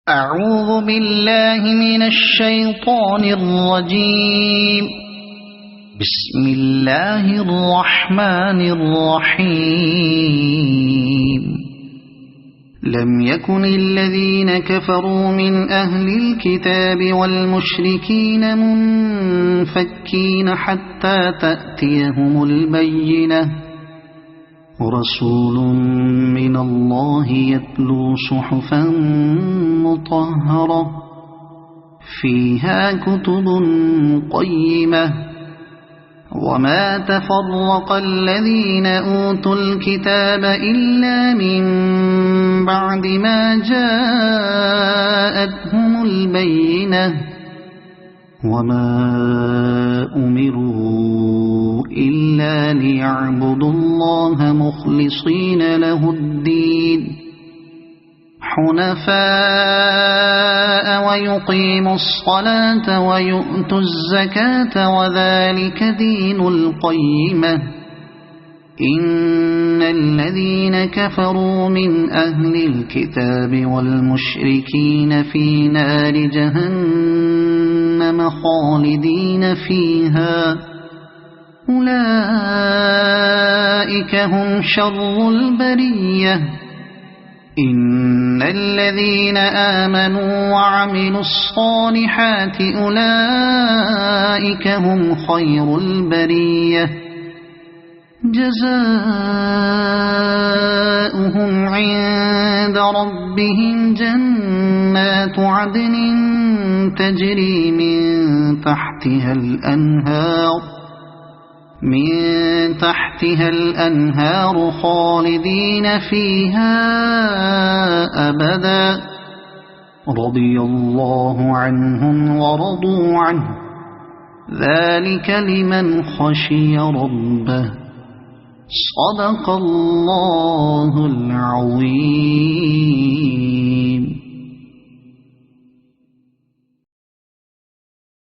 أعوذ بالله من الشيطان الرجيم. بسم الله الرحمن الرحيم. لم يكن الذين كفروا من أهل الكتاب والمشركين منفكين حتى تأتيهم البينة، رسول من الله يتلو صحفا مطهرة فيها كتب قيمة. وما تفرق الذين أوتوا الكتاب إلا من بعد ما جاءتهم البينة، وما أمروا إلا ليعبدوا الله مخلصين له الدين حنفاء ويقيموا الصلاة ويؤتوا الزكاة وذلك دين القيمة. إن الذين كفروا من أهل الكتاب والمشركين في نار جهنم خالدين فيها، أولئك هم شر البرية. إن الذين آمنوا وعملوا الصالحات أولئك هم خير البرية، جزاؤهم عند ربهم جنات عدن تجري من تحتها الأنهار خالدين فيها أبدا، رضي الله عنهم ورضوا عنه، ذلك لمن خشي ربه. صدق الله العظيم.